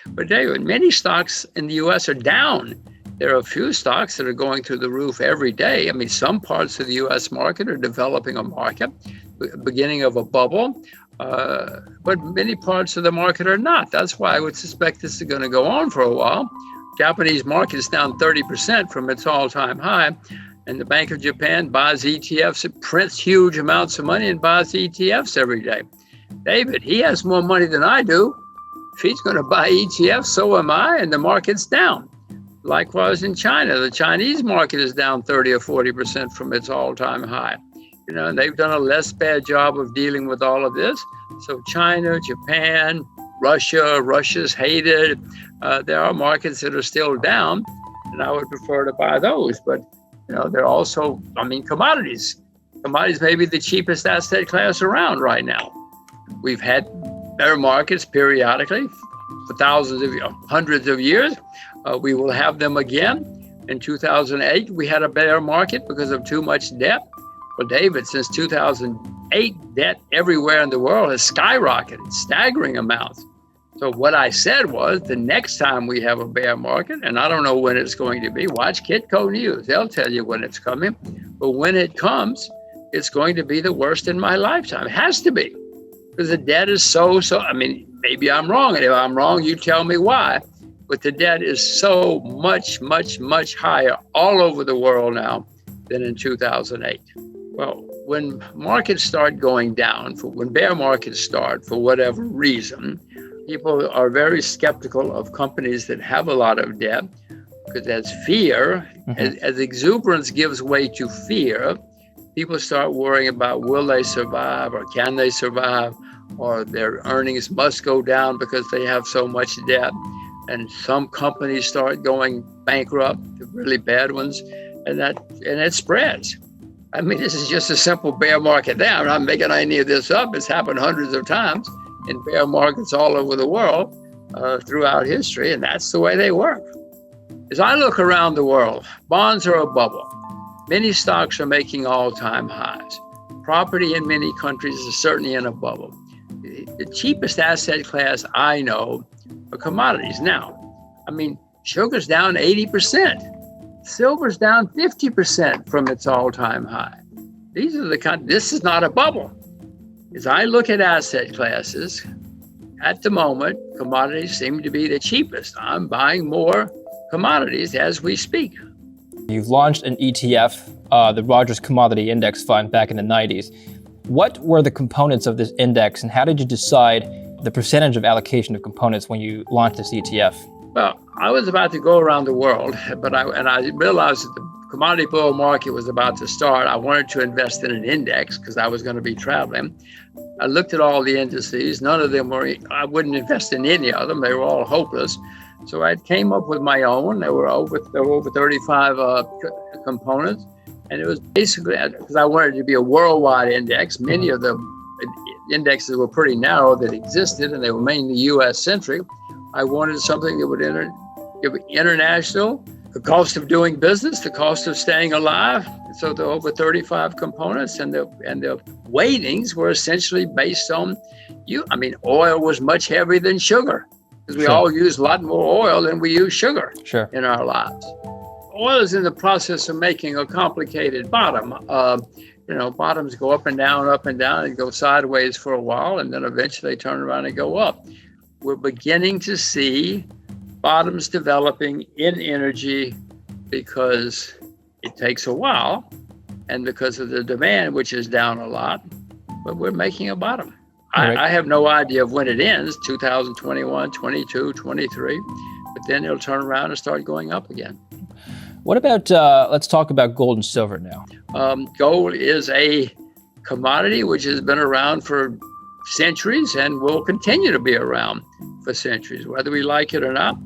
But David, many stocks in the U.S. are down. There are a few stocks that are going through the roof every day. I mean, some parts of the U.S. market are developing a market, beginning of a bubble, but many parts of the market are not. That's why I would suspect this is going to go on for a while. Japanese market is down 30% from its all-time high, and the Bank of Japan buys ETFs. It prints huge amounts of money and buys ETFs every day. David, he has more money than I do. If he's going to buy ETFs, so am I, and the market's down. Likewise in China, the Chinese market is down 30 or 40% from its all-time high. And they've done a less bad job of dealing with all of this. So China, Japan, Russia's hated. There are markets that are still down, and I would prefer to buy those. But, they're also, commodities. Commodities may be the cheapest asset class around right now. We've had bear markets periodically for hundreds of years. We will have them again. In 2008, we had a bear market because of too much debt. Well, David, since 2008, debt everywhere in the world has skyrocketed, staggering amounts. So what I said was the next time we have a bear market, and I don't know when it's going to be, watch Kitco News. They'll tell you when it's coming. But when it comes, it's going to be the worst in my lifetime. It has to be. Because the debt is so, maybe I'm wrong. And if I'm wrong, you tell me why. But the debt is so much, much, much higher all over the world now than in 2008. Well, when markets start going down, when bear markets start, for whatever reason, people are very skeptical of companies that have a lot of debt, because as fear, as exuberance gives way to fear, people start worrying about will they survive or can they survive, or their earnings must go down because they have so much debt. And some companies start going bankrupt, the really bad ones, and it spreads. This is just a simple bear market now. I'm not making any of this up. It's happened hundreds of times in bear markets all over the world throughout history, and that's the way they work. As I look around the world, bonds are a bubble. Many stocks are making all-time highs. Property in many countries is certainly in a bubble. The cheapest asset class I know are commodities. Now, sugar's down 80%. Silver's down 50% from its all-time high. This is not a bubble. As I look at asset classes, at the moment, commodities seem to be the cheapest. I'm buying more commodities as we speak. You've launched an ETF, the Rogers Commodity Index Fund, back in the 90s. What were the components of this index, and how did you decide the percentage of allocation of components when you launched this ETF? Well, I was about to go around the world, but I realized that the commodity bull market was about to start. I wanted to invest in an index because I was going to be traveling. I looked at all the indices. None of them I wouldn't invest in any of them. They were all hopeless. So I came up with my own. There were over 35 components. And it was basically because I wanted it to be a worldwide index. Many of the indexes were pretty narrow that existed, and they were mainly U.S. centric. I wanted something that would give international, the cost of doing business, the cost of staying alive. So there were over 35 components, and the weightings were essentially based on oil was much heavier than sugar, because we all use a lot more oil than we use sugar in our lives. Oil is in the process of making a complicated bottom. Bottoms go up and down, and go sideways for a while, and then eventually they turn around and go up. We're beginning to see bottoms developing in energy because it takes a while, and because of the demand, which is down a lot, but we're making a bottom. Right. I have no idea of when it ends, 2021, 22, 23, but then it'll turn around and start going up again. What about, let's talk about gold and silver now. Gold is a commodity which has been around for centuries and will continue to be around for centuries, whether we like it or not.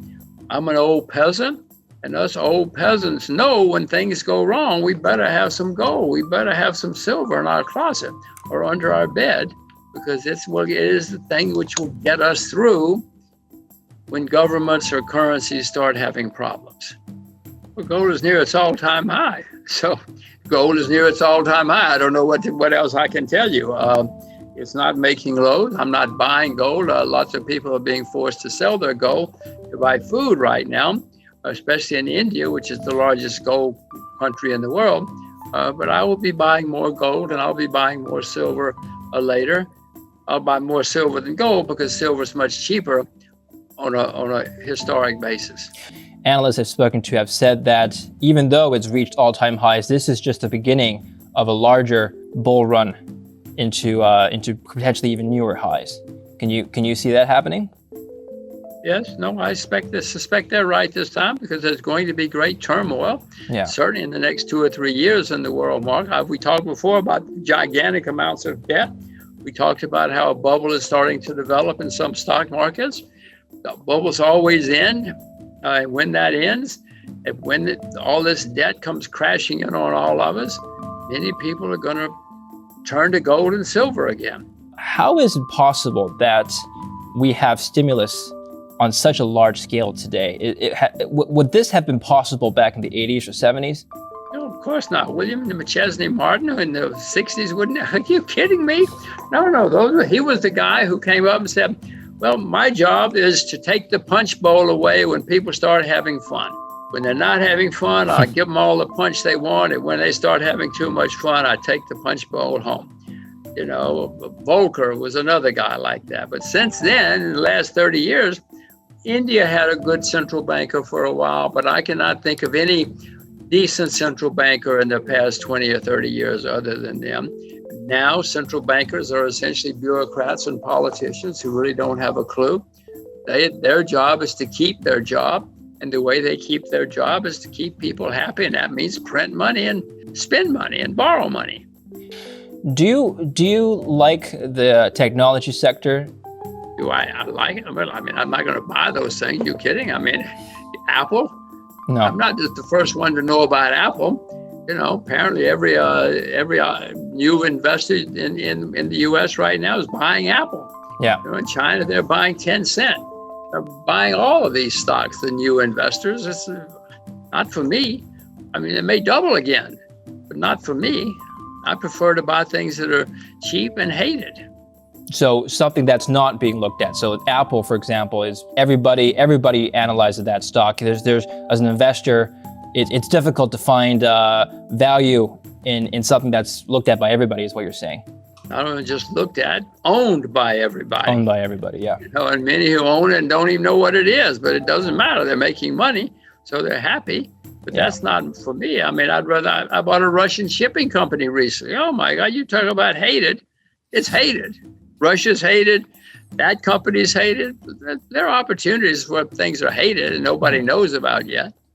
I'm an old peasant, and us old peasants know when things go wrong, we better have some gold. We better have some silver in our closet or under our bed, because it is the thing which will get us through when governments or currencies start having problems. Well, gold is near its all-time high. So gold is near its all-time high. I don't know what else I can tell you. It's not making lows. I'm not buying gold. Lots of people are being forced to sell their gold to buy food right now, especially in India, which is the largest gold country in the world. But I will be buying more gold, and I'll be buying more silver later. I'll buy more silver than gold because silver is much cheaper on a historic basis. Analysts I've spoken to have said that even though it's reached all-time highs, this is just the beginning of a larger bull run into potentially even newer highs. Can you see that happening? Yes, no, I suspect they're right this time because there's going to be great turmoil. Yeah. Certainly in the next 2 or 3 years in the world market. We talked before about gigantic amounts of debt. We talked about how a bubble is starting to develop in some stock markets. The bubbles always end. When that ends, and when all this debt comes crashing in on all of us, many people are going to turn to gold and silver again. How is it possible that we have stimulus on such a large scale today? Would this have been possible back in the 80s or 70s? No, of course not. William McChesney Martin in the 60s wouldn't. Are you kidding me? No. He was the guy who came up and said, well, my job is to take the punch bowl away when people start having fun. When they're not having fun, I give them all the punch they want. And when they start having too much fun, I take the punch bowl home. Volcker was another guy like that. But since then, in the last 30 years, India had a good central banker for a while, but I cannot think of any decent central banker in the past 20 or 30 years other than them. Now, central bankers are essentially bureaucrats and politicians who really don't have a clue. Their job is to keep their job. And the way they keep their job is to keep people happy. And that means print money and spend money and borrow money. Do you like the technology sector? Do I like it? I mean, I'm not going to buy those things. You kidding? I mean, Apple? No. I'm not just the first one to know about Apple. Apparently every new investor in the U.S. right now is buying Apple. Yeah. In China, they're buying Tencent. They're buying all of these stocks, the new investors. It's not for me. I mean, it may double again, but not for me. I prefer to buy things that are cheap and hated. So something that's not being looked at. So Apple, for example, is everybody analyzes that stock. There's as an investor, it's difficult to find value in something that's looked at by everybody, is what you're saying. Not only just looked at, owned by everybody. Owned by everybody, yeah. And many who own it and don't even know what it is, but it doesn't matter. They're making money, so they're happy. But that's not for me. I mean, I bought a Russian shipping company recently. Oh my God, you talk about hated. It's hated. Russia's hated. That company's hated. There are opportunities where things are hated and nobody knows about yet.